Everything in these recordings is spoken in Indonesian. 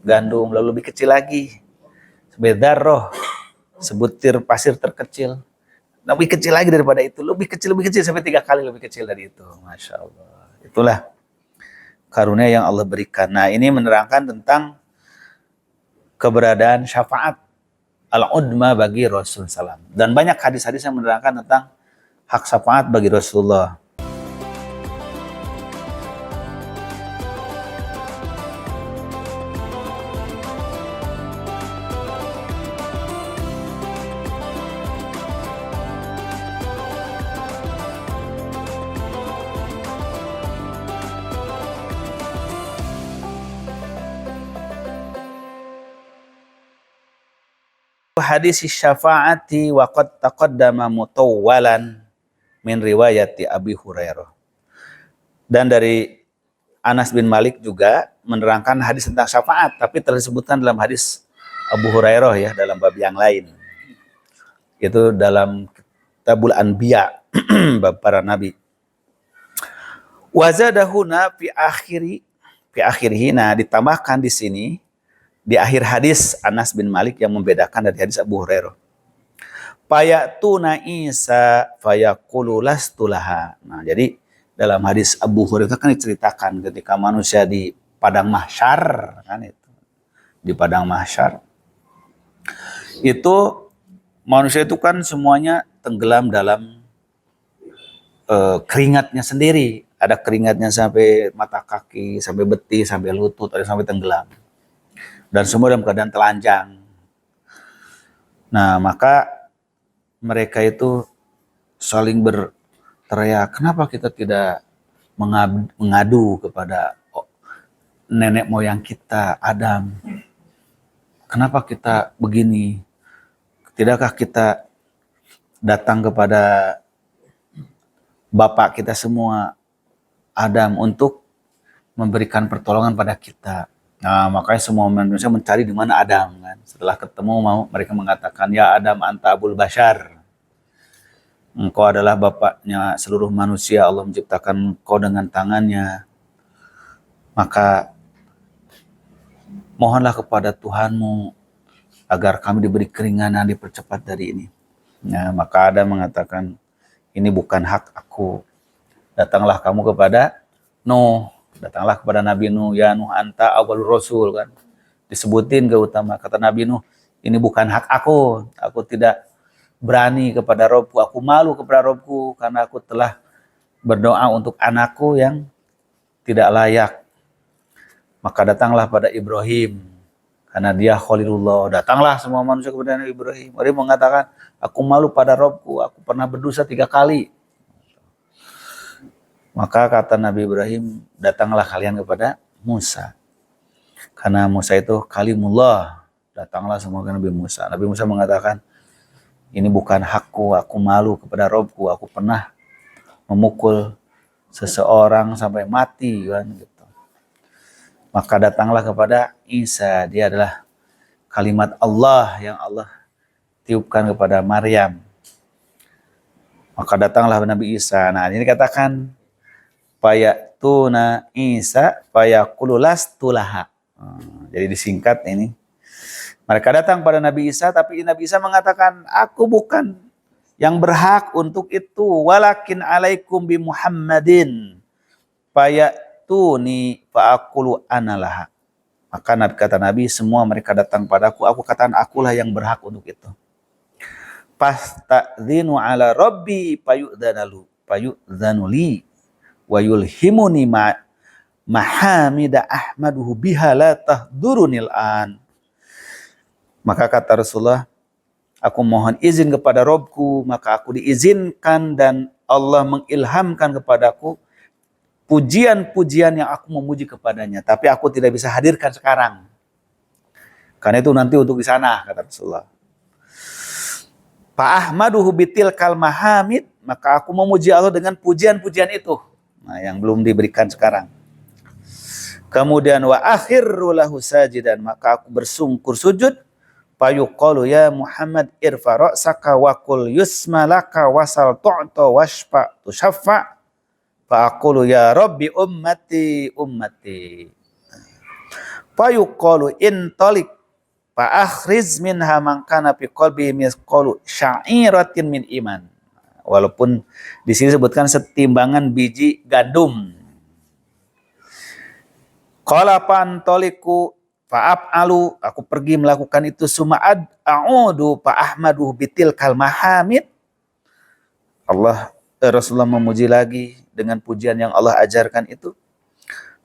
gandum, lalu lebih kecil lagi. Sebedarroh, sebutir pasir terkecil. Lebih kecil lagi daripada itu, lebih kecil sampai 3 kali lebih kecil dari itu. Masya Allah. Itulah karunia yang Allah berikan. Nah, ini menerangkan tentang keberadaan syafaat al-udma bagi Rasul SAW. Dan banyak hadis-hadis yang menerangkan tentang hak syafaat bagi Rasulullah. Hadis syafaati wa qad taqaddama mutawwalan min riwayati Abi Hurairah. Dan dari Anas bin Malik juga menerangkan hadis tentang syafaat, tapi tersebutkan dalam hadis Abu Hurairah ya, dalam bab yang lain. Itu dalam Kitabul Anbiya, bab para nabi. Wa zadahuna fi akhirih. Nah, ditambahkan di sini di akhir hadis Anas bin Malik yang membedakan dari hadis Abu Hurairah. Fayatuna Isa fayaqulu lastulaha. Nah, jadi dalam hadis Abu Hurairah kan diceritakan ketika manusia di padang mahsyar, kan itu. Di padang mahsyar. Itu manusia itu kan semuanya tenggelam dalam keringatnya sendiri. Ada keringatnya sampai mata kaki, sampai betis, sampai lutut, ada sampai tenggelam. Dan semua dalam keadaan telanjang. Nah, maka mereka itu saling berteriak, kenapa kita tidak mengadu kepada nenek moyang kita, Adam? Kenapa kita begini? Tidakkah kita datang kepada bapak kita semua, Adam, untuk memberikan pertolongan pada kita? Nah, makanya semua manusia mencari di mana Adam kan. Setelah ketemu mereka mengatakan, ya Adam anta abul bashar. Engkau adalah bapaknya seluruh manusia. Allah menciptakan engkau dengan tangannya. Maka mohonlah kepada Tuhanmu agar kami diberi keringanan, dipercepat dari ini. Nah, maka Adam mengatakan, ini bukan hak aku. Datanglah kamu kepada Nuh. Datanglah kepada Nabi Nuh, ya Nuh anta awwalur rasul kan. Disebutin keutamaan, kata Nabi Nuh, ini bukan hak aku. Aku tidak berani kepada Robku, aku malu kepada Robku karena aku telah berdoa untuk anakku yang tidak layak. Maka datanglah pada Ibrahim karena dia Khalilullah. Datanglah semua manusia kepada Nabi Ibrahim. Dia mengatakan, aku malu pada Robku, aku pernah berdosa 3 kali. Maka kata Nabi Ibrahim, datanglah kalian kepada Musa. Karena Musa itu kalimullah. Datanglah semua ke Nabi Musa. Nabi Musa mengatakan, ini bukan hakku, aku malu kepada Robku. Aku pernah memukul seseorang sampai mati. Kan, gitu. Maka datanglah kepada Isa. Dia adalah kalimat Allah yang Allah tiupkan kepada Maryam. Maka datanglah Nabi Isa. Nah, ini dikatakan, fayatuna Isa fayaqulu lastulaha. Jadi disingkat ini. Mereka datang pada Nabi Isa, tapi Nabi Isa mengatakan, aku bukan yang berhak untuk itu. Walakin alaikum bi Muhammadin fayatuni fa'aqulu analaha. Maka kata Nabi, semua mereka datang padaku, aku katakan akulah yang berhak untuk itu. Fastadzinu ala rabbi payudzanuli wa yulhimuni mahamida ahmaduhu biha la tahdurunil an. Maka kata Rasulullah, aku mohon izin kepada Robku, maka aku diizinkan dan Allah mengilhamkan kepadaku pujian-pujian yang aku memuji kepadanya, tapi aku tidak bisa hadirkan sekarang. Karena itu nanti untuk di sana, kata Rasulullah. Fa ahmaduhu bitilkal mahamid, maka aku memuji Allah dengan pujian-pujian itu. Nah, yang belum diberikan sekarang. Kemudian wa akhirru lahu sajidan, maka aku bersungkur sujud. Fayuqalu ya Muhammad irfa ra'saka wa qul yusma laka wasal tu'ta washfa tushaffa. Fa aqulu ya rabbi ummati. Fayuqalu intalik fa akhriz minha man kana fi qalbihi misqalu sya'iratin min iman. Walaupun di sini disebutkan setimbangan biji gandum. Qala pantoliku fa'af'alu, aku pergi melakukan itu, suma'ad a'udu fa'ahmaduhu bitil kalmahamid. Rasulullah memuji lagi dengan pujian yang Allah ajarkan itu.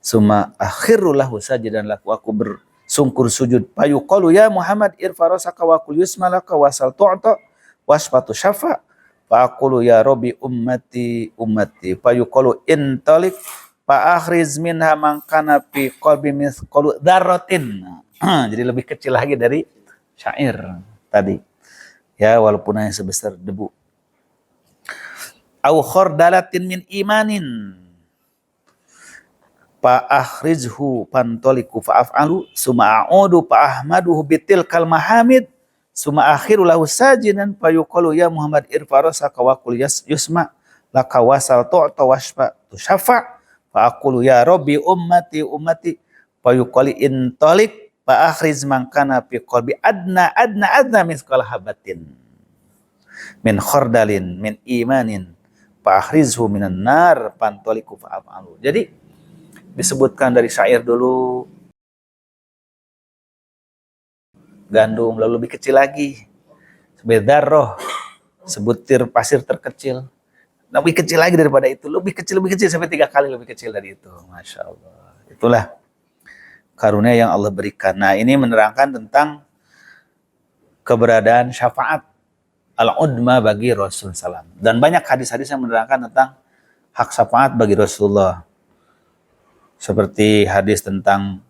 Suma akhiru lahu sajidan laku, aku bersungkur sujud. Fayuqalu ya Muhammad irfarasaka wa kul yusmalaka wasal tu'ta wasfatu syafa' fa'aqulu ya Rabbi ummati ummati. Fayuqalu intalik fa'akhriz minha man kana fi qalbi mithqalu dzarratin. Jadi lebih kecil lagi dari syair tadi. Ya, walaupun hanya sebesar debu. Au khardalatin min imanin. Fa'akhrizhu pantoliku fa'af'alu summa a'udu fa'ahmaduhu bitilkal mahamid summa akhiru lahu sajidan fayuqalu ya Muhammad irfarasaka wa qul yusma laka wasal tu'ta washfa tushafa' fa'aqulu ya Rabbi ummati ummati fayuqali intalik fa'akhriz man kana fi qalbi adna mithqala habatin min khardalin min imanin fa'akhrizhu minan nar pantoliku fa'af'alu. Jadi disebutkan dari syair dulu, gandum, lalu lebih kecil lagi, sebedarroh, sebutir pasir terkecil, lebih kecil lagi daripada itu, lebih kecil sampai 3 kali lebih kecil dari itu. Masya Allah. Itulah karunia yang Allah berikan. Nah, ini menerangkan tentang keberadaan syafaat al-udma bagi Rasul SAW. Dan banyak hadis-hadis yang menerangkan tentang hak syafaat bagi Rasulullah. Seperti hadis tentang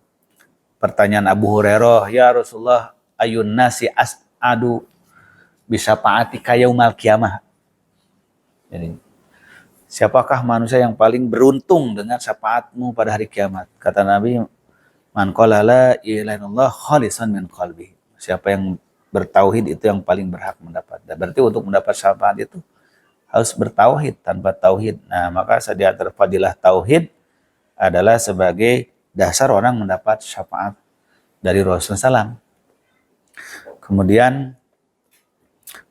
pertanyaan Abu Hurairah, ya Rasulullah, ayun nasi as'adu bisafa'atika yaumal qiyamah. Jadi, siapakah manusia yang paling beruntung dengan syafaatmu pada hari kiamat? Kata Nabi, man qala la ilaha illallah khalisan min qalbi. Siapa yang bertauhid itu yang paling berhak mendapat. Dan berarti untuk mendapat syafaat itu harus bertauhid. Tanpa tauhid, nah maka di antara fadilah tauhid adalah sebagai dasar orang mendapat syafaat dari Rasulullah SAW. Kemudian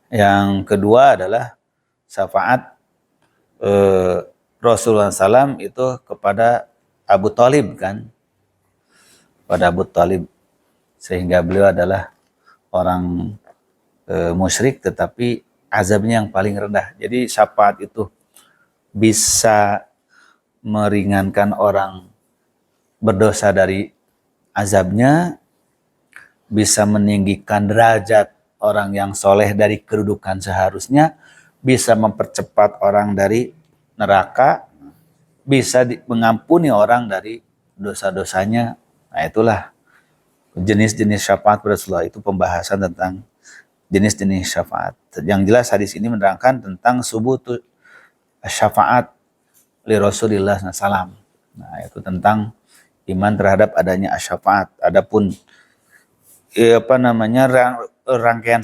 yang kedua adalah syafaat Rasulullah SAW itu kepada Abu Thalib kan, pada Abu Thalib, sehingga beliau adalah orang musyrik tetapi azabnya yang paling rendah. Jadi syafaat itu bisa meringankan orang berdosa dari azabnya, bisa meninggikan derajat orang yang soleh dari kedudukan seharusnya, bisa mempercepat orang dari neraka, bisa mengampuni orang dari dosa-dosanya. Nah, itulah jenis-jenis syafaat Rasulullah. Itu pembahasan tentang jenis-jenis syafaat. Yang jelas hadis ini menerangkan tentang subutu syafaat li Rasulillah SAW. Nah, itu tentang iman terhadap adanya syafaat. Adapun rangkaian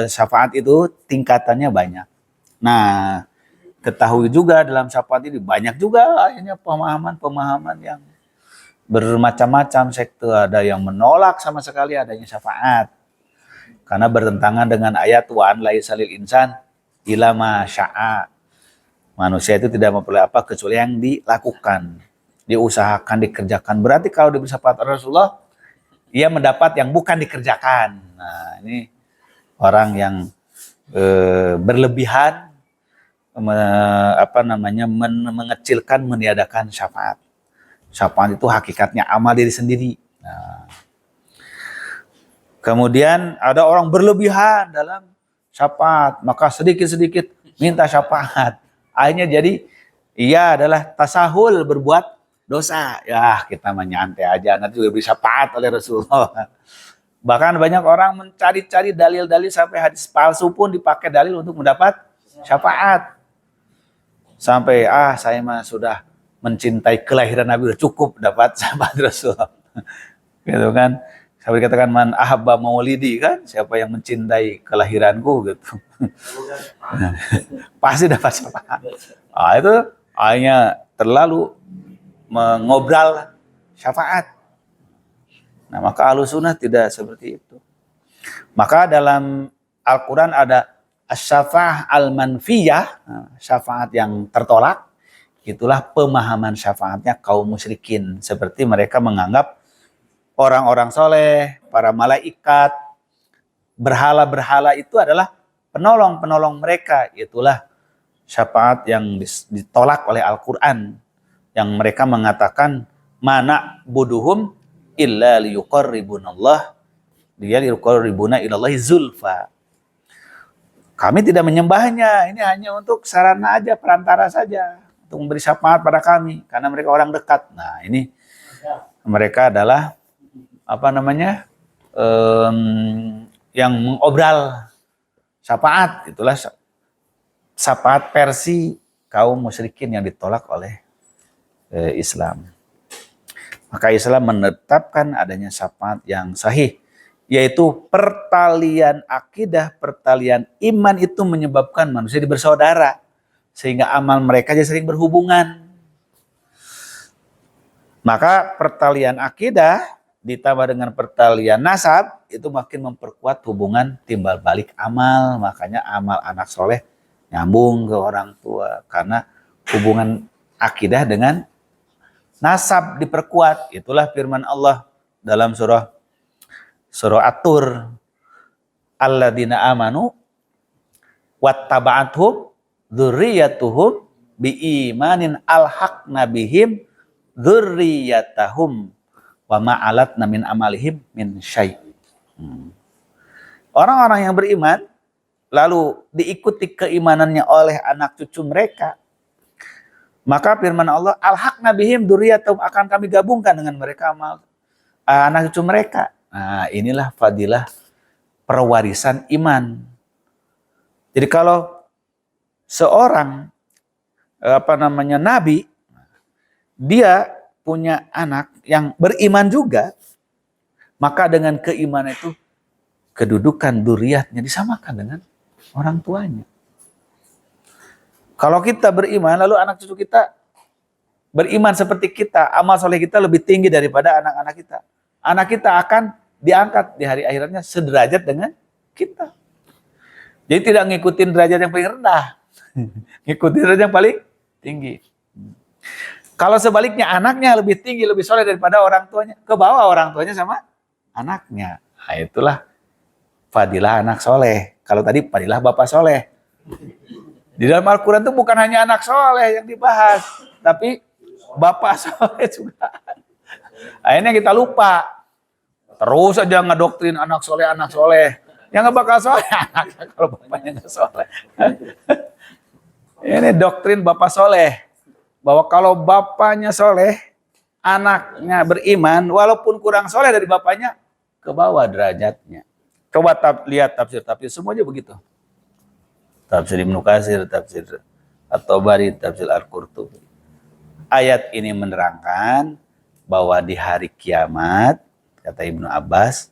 syafaat itu tingkatannya banyak. Nah, ketahui juga dalam syafaat ini banyak juga akhirnya pemahaman yang bermacam-macam sekte. Ada yang menolak sama sekali adanya syafaat karena bertentangan dengan ayat wa an laisa lil insan illa ma syaa. Manusia itu tidak memperoleh apa kecuali yang dilakukan, diusahakan, dikerjakan. Berarti kalau diberi syafaat Rasulullah, ia mendapat yang bukan dikerjakan. Nah, ini orang yang berlebihan, mengecilkan, meniadakan syafaat. Syafaat itu hakikatnya amal diri sendiri. Nah, kemudian ada orang berlebihan dalam syafaat, maka sedikit-sedikit minta syafaat. Akhirnya jadi ia adalah tasahul, berbuat dosa. Ya, kita menyantai aja, nanti juga bisa syafaat oleh Rasulullah. Bahkan banyak orang mencari-cari dalil-dalil sampai hadis palsu pun dipakai dalil untuk mendapat syafaat. Sampai saya mah sudah mencintai kelahiran Nabi, udah cukup dapat syafaat Rasulullah. Gitu kan. Sampai dikatakan man ahabba maulidi kan, siapa yang mencintai kelahiranku gitu. Pasti dapat syafaat. Itu hanya terlalu mengobral syafaat. Nah, maka Ahlussunnah tidak seperti itu. Maka dalam Al-Quran ada as-syafa'ah al-manfiyah, syafaat yang tertolak. Itulah pemahaman syafaatnya kaum musyrikin. Seperti mereka menganggap orang-orang soleh, para malaikat, berhala-berhala itu adalah penolong-penolong mereka. Itulah syafaat yang ditolak oleh Al-Quran. Yang mereka mengatakan, mana buduhum illa liyuqarribunallah liyuqarribuna ilallahi zulfa. Kami tidak menyembahnya, ini hanya untuk sarana aja, perantara saja, untuk memberi syafaat pada kami, karena mereka orang dekat. Nah, ini mereka adalah yang mengobral syafaat. Itulah syafaat versi kaum musyrikin yang ditolak oleh Islam. Maka Islam menetapkan adanya syafaat yang sahih, yaitu pertalian akidah, pertalian iman itu menyebabkan manusia bersaudara, sehingga amal mereka jadi sering berhubungan. Maka pertalian akidah ditambah dengan pertalian nasab itu makin memperkuat hubungan timbal balik amal. Makanya amal anak soleh nyambung ke orang tua, karena hubungan akidah dengan nasab diperkuat. Itulah firman Allah dalam surah At-Tur, alladzina amanu wattaba'athum dzurriyyatuhum biimanin alhaqna bihim dzurriyyatahum wa ma'alatna min amalihim min syai'. Orang-orang yang beriman lalu diikuti keimanannya oleh anak cucu mereka, maka firman Allah, alhaqna bihim dzurriyyatahum, akan kami gabungkan dengan mereka amal anak cucu mereka. Nah, inilah fadilah perwarisan iman. Jadi kalau seorang nabi, dia punya anak yang beriman juga, maka dengan keimanan itu kedudukan dzurriyyatnya disamakan dengan orang tuanya. Kalau kita beriman lalu anak cucu kita beriman seperti kita, amal soleh kita lebih tinggi daripada anak-anak kita. Anak kita akan diangkat di hari akhiratnya sederajat dengan kita. Jadi tidak ngikutin derajat yang paling rendah, ngikutin derajat yang paling tinggi. Kalau sebaliknya anaknya lebih tinggi, lebih soleh daripada orang tuanya, ke bawah orang tuanya sama anaknya. Nah, itulah fadilah anak soleh. Kalau tadi fadilah bapak soleh. Di dalam Al-Quran itu bukan hanya anak soleh yang dibahas, tapi bapak soleh juga. Akhirnya kita lupa. Terus aja ngedoktrin anak soleh. Yang nggak bakal soleh anaknya kalau bapaknya nggak soleh. Ini doktrin bapak soleh. Bahwa kalau bapaknya soleh, anaknya beriman, walaupun kurang soleh dari bapaknya, ke bawah derajatnya. Coba lihat tafsir semuanya begitu. Tafsir Ibnu Katsir, tafsir At-Tabari, tafsir Al-Qurtubi. Ayat ini menerangkan bahwa di hari kiamat, kata Ibnu Abbas,